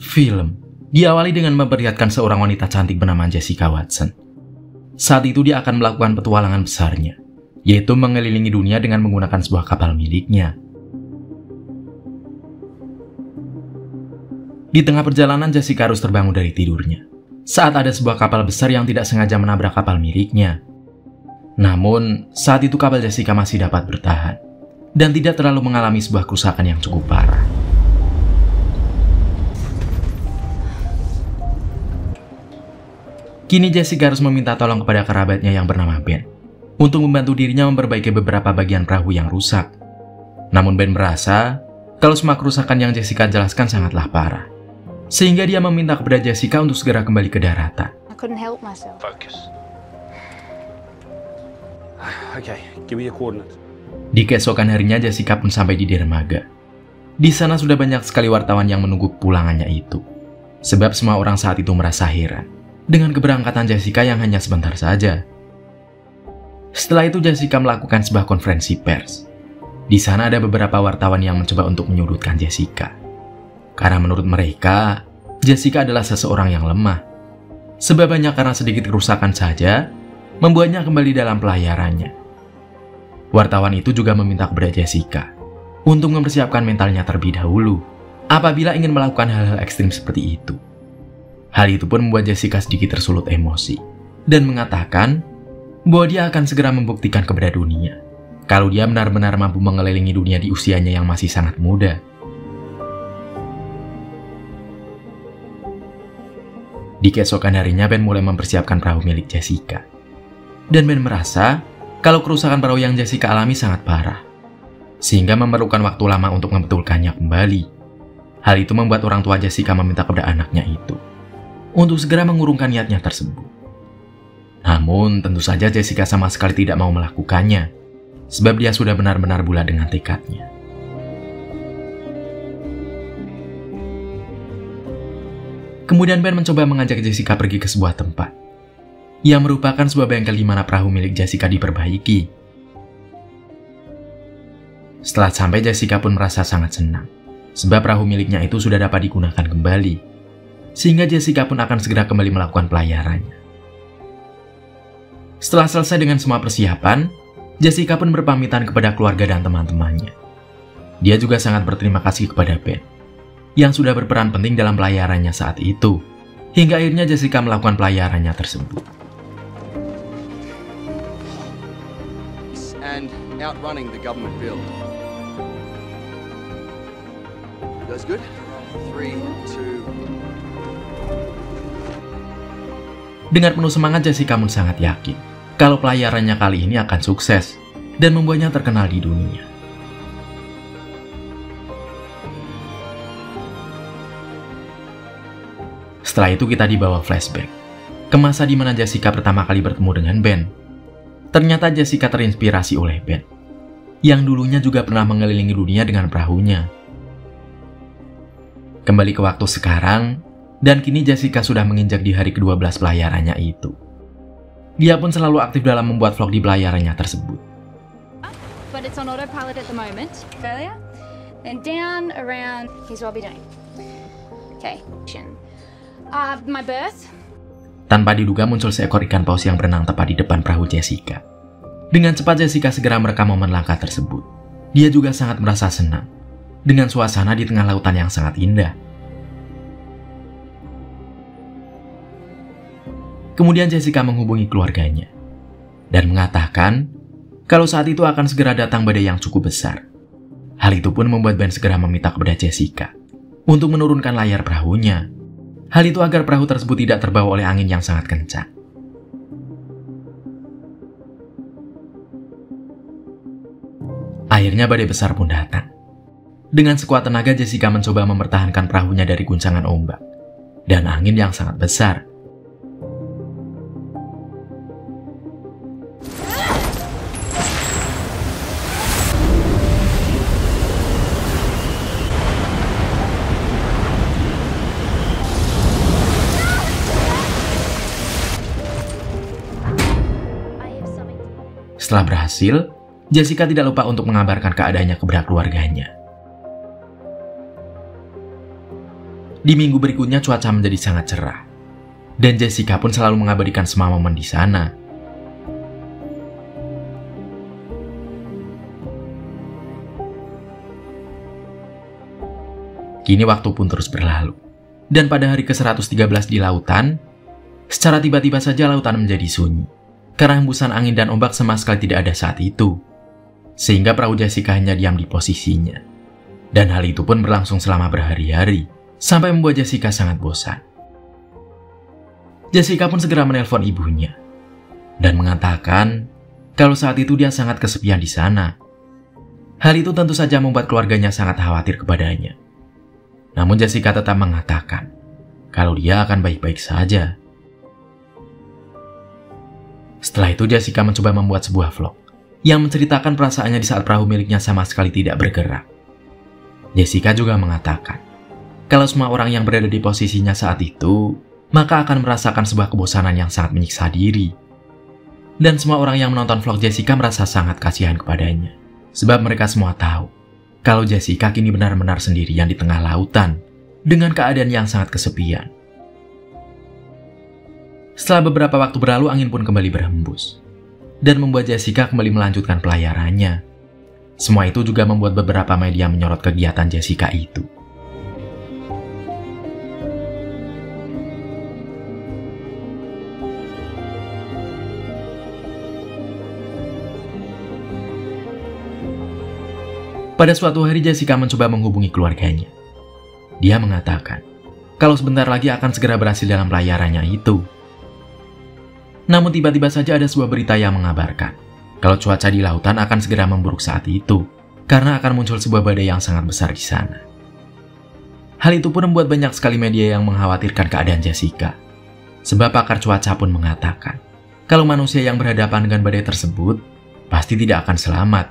Film diawali dengan memperlihatkan seorang wanita cantik bernama Jessica Watson. Saat itu dia akan melakukan petualangan besarnya, yaitu mengelilingi dunia dengan menggunakan sebuah kapal miliknya. Di tengah perjalanan, Jessica harus terbangun dari tidurnya saat ada sebuah kapal besar yang tidak sengaja menabrak kapal miliknya. Namun, saat itu kapal Jessica masih dapat bertahan dan tidak terlalu mengalami sebuah kerusakan yang cukup parah. Kini Jessica harus meminta tolong kepada kerabatnya yang bernama Ben untuk membantu dirinya memperbaiki beberapa bagian perahu yang rusak. Namun Ben merasa kalau semua kerusakan yang Jessica jelaskan sangatlah parah, sehingga dia meminta kepada Jessica untuk segera kembali ke daratan. I couldn't help myself. Focus. Okay, give me your coordinates. Di keesokan harinya, Jessica pun sampai di dermaga. Di sana sudah banyak sekali wartawan yang menunggu pulangannya itu, sebab semua orang saat itu merasa heran dengan keberangkatan Jessica yang hanya sebentar saja. Setelah itu Jessica melakukan sebuah konferensi pers. Di sana ada beberapa wartawan yang mencoba untuk menyudutkan Jessica. Karena menurut mereka, Jessica adalah seseorang yang lemah. Sebab hanya karena sedikit kerusakan saja, membuatnya kembali dalam pelayarannya. Wartawan itu juga meminta kepada Jessica untuk mempersiapkan mentalnya terlebih dahulu apabila ingin melakukan hal-hal ekstrim seperti itu. Hal itu pun membuat Jessica sedikit tersulut emosi dan mengatakan bahwa dia akan segera membuktikan kepada dunia kalau dia benar-benar mampu mengelilingi dunia di usianya yang masih sangat muda. Di keesokan harinya, Ben mulai mempersiapkan perahu milik Jessica. Dan Ben merasa kalau kerusakan perahu yang Jessica alami sangat parah, sehingga memerlukan waktu lama untuk membetulkannya kembali. Hal itu membuat orang tua Jessica meminta kepada anaknya itu untuk segera mengurungkan niatnya tersebut. Namun, tentu saja Jessica sama sekali tidak mau melakukannya, sebab dia sudah benar-benar bulat dengan tekadnya. Kemudian Ben mencoba mengajak Jessica pergi ke sebuah tempat yang merupakan sebuah bengkel di mana perahu milik Jessica diperbaiki. Setelah sampai, Jessica pun merasa sangat senang, sebab perahu miliknya itu sudah dapat digunakan kembali, sehingga Jessica pun akan segera kembali melakukan pelayarannya. Setelah selesai dengan semua persiapan, Jessica pun berpamitan kepada keluarga dan teman-temannya. Dia juga sangat berterima kasih kepada Ben, yang sudah berperan penting dalam pelayarannya saat itu, hingga akhirnya Jessica melakukan pelayarannya tersebut. And outrunning the government bill. Goes good? 3, 2... Dengan penuh semangat, Jessica pun sangat yakin kalau pelayarannya kali ini akan sukses dan membuatnya terkenal di dunia. Setelah itu kita dibawa flashback ke masa di mana Jessica pertama kali bertemu dengan Ben. Ternyata Jessica terinspirasi oleh Ben, yang dulunya juga pernah mengelilingi dunia dengan perahunya. Kembali ke waktu sekarang, dan kini Jessica sudah menginjak di hari ke-12 pelayarannya itu. Dia pun selalu aktif dalam membuat vlog di pelayarannya tersebut. But it's on autopilot at the moment. Australia. Then down around, here's what I'll be doing. Okay. My birth. Tanpa diduga muncul seekor ikan paus yang berenang tepat di depan perahu Jessica. Dengan cepat Jessica segera merekam momen langka tersebut. Dia juga sangat merasa senang dengan suasana di tengah lautan yang sangat indah. Kemudian Jessica menghubungi keluarganya dan mengatakan kalau saat itu akan segera datang badai yang cukup besar. Hal itu pun membuat Ben segera meminta kepada Jessica untuk menurunkan layar perahunya. Hal itu agar perahu tersebut tidak terbawa oleh angin yang sangat kencang. Akhirnya badai besar pun datang. Dengan sekuat tenaga Jessica mencoba mempertahankan perahunya dari guncangan ombak dan angin yang sangat besar. Setelah berhasil, Jessica tidak lupa untuk mengabarkan keadaannya kepada keluarganya. Di minggu berikutnya cuaca menjadi sangat cerah, dan Jessica pun selalu mengabadikan semua momen di sana. Kini waktu pun terus berlalu, dan pada hari ke-113 di lautan, secara tiba-tiba saja lautan menjadi sunyi, karena hembusan angin dan ombak sama sekali tidak ada saat itu, sehingga perahu Jessica hanya diam di posisinya. Dan hal itu pun berlangsung selama berhari-hari, sampai membuat Jessica sangat bosan. Jessica pun segera menelpon ibunya, dan mengatakan kalau saat itu dia sangat kesepian di sana. Hal itu tentu saja membuat keluarganya sangat khawatir kepadanya. Namun Jessica tetap mengatakan kalau dia akan baik-baik saja. Setelah itu Jessica mencoba membuat sebuah vlog yang menceritakan perasaannya di saat perahu miliknya sama sekali tidak bergerak. Jessica juga mengatakan kalau semua orang yang berada di posisinya saat itu maka akan merasakan sebuah kebosanan yang sangat menyiksa diri. Dan semua orang yang menonton vlog Jessica merasa sangat kasihan kepadanya, sebab mereka semua tahu kalau Jessica kini benar-benar sendirian di tengah lautan dengan keadaan yang sangat kesepian. Setelah beberapa waktu berlalu, angin pun kembali berhembus dan membuat Jessica kembali melanjutkan pelayarannya. Semua itu juga membuat beberapa media menyorot kegiatan Jessica itu. Pada suatu hari Jessica mencoba menghubungi keluarganya. Dia mengatakan kalau sebentar lagi akan segera berhasil dalam pelayarannya itu. Namun tiba-tiba saja ada sebuah berita yang mengabarkan kalau cuaca di lautan akan segera memburuk saat itu, karena akan muncul sebuah badai yang sangat besar di sana. Hal itu pun membuat banyak sekali media yang mengkhawatirkan keadaan Jessica, sebab pakar cuaca pun mengatakan kalau manusia yang berhadapan dengan badai tersebut pasti tidak akan selamat.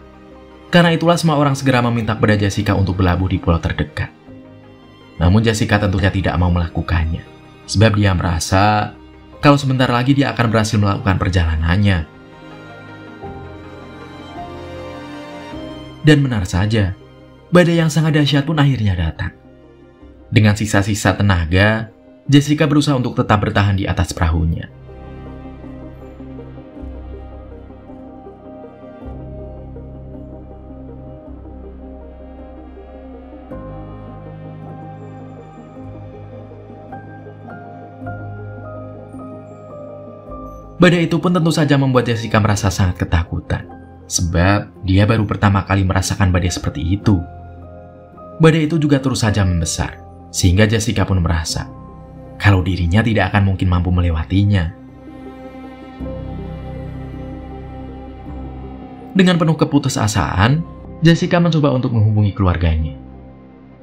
Karena itulah semua orang segera meminta kepada Jessica untuk berlabuh di pulau terdekat. Namun Jessica tentunya tidak mau melakukannya, sebab dia merasa kalau sebentar lagi dia akan berhasil melakukan perjalanannya. Dan benar saja, badai yang sangat dahsyat pun akhirnya datang. Dengan sisa-sisa tenaga, Jessica berusaha untuk tetap bertahan di atas perahunya. Badai itu pun tentu saja membuat Jessica merasa sangat ketakutan, sebab dia baru pertama kali merasakan badai seperti itu. Badai itu juga terus saja membesar, sehingga Jessica pun merasa kalau dirinya tidak akan mungkin mampu melewatinya. Dengan penuh keputusasaan, Jessica mencoba untuk menghubungi keluarganya.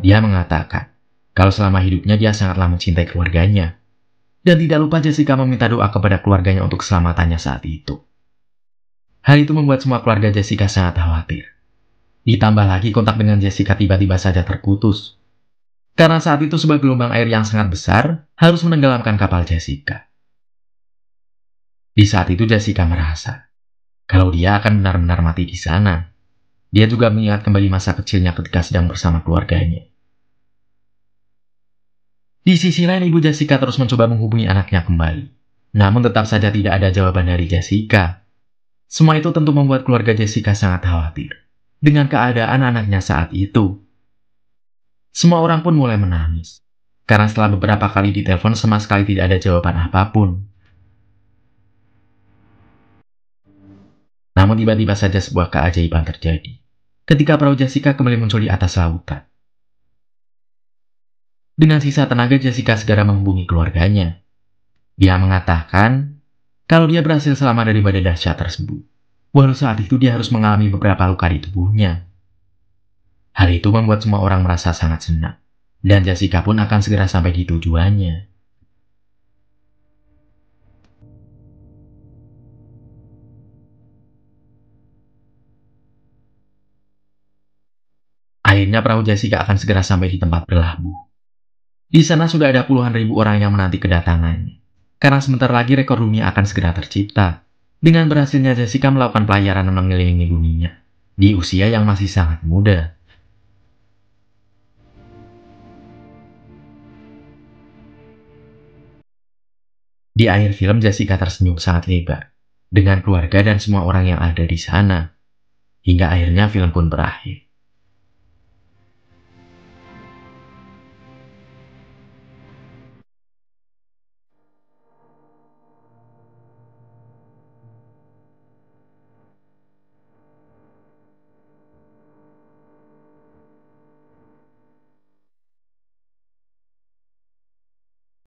Dia mengatakan kalau selama hidupnya dia sangatlah mencintai keluarganya. Dan tidak lupa Jessica meminta doa kepada keluarganya untuk keselamatannya saat itu. Hal itu membuat semua keluarga Jessica sangat khawatir. Ditambah lagi kontak dengan Jessica tiba-tiba saja terputus. Karena saat itu sebuah gelombang air yang sangat besar harus menenggelamkan kapal Jessica. Di saat itu Jessica merasa kalau dia akan benar-benar mati di sana. Dia juga mengingat kembali masa kecilnya ketika sedang bersama keluarganya. Di sisi lain, ibu Jessica terus mencoba menghubungi anaknya kembali. Namun tetap saja tidak ada jawaban dari Jessica. Semua itu tentu membuat keluarga Jessica sangat khawatir dengan keadaan anaknya saat itu. Semua orang pun mulai menangis, karena setelah beberapa kali ditelepon sama sekali tidak ada jawaban apapun. Namun tiba-tiba saja sebuah keajaiban terjadi, ketika perahu Jessica kembali muncul di atas lautan. Dengan sisa tenaga, Jessica segera menghubungi keluarganya. Dia mengatakan kalau dia berhasil selamat dari badai dahsyat tersebut, walau saat itu dia harus mengalami beberapa luka di tubuhnya. Hal itu membuat semua orang merasa sangat senang, dan Jessica pun akan segera sampai di tujuannya. Akhirnya perahu Jessica akan segera sampai di tempat berlabuh. Di sana sudah ada puluhan ribu orang yang menanti kedatangannya, karena sebentar lagi rekor dunia akan segera tercipta dengan berhasilnya Jessica melakukan pelayaran mengelilingi dunia di usia yang masih sangat muda. Di akhir film, Jessica tersenyum sangat lebar dengan keluarga dan semua orang yang ada di sana. Hingga akhirnya film pun berakhir.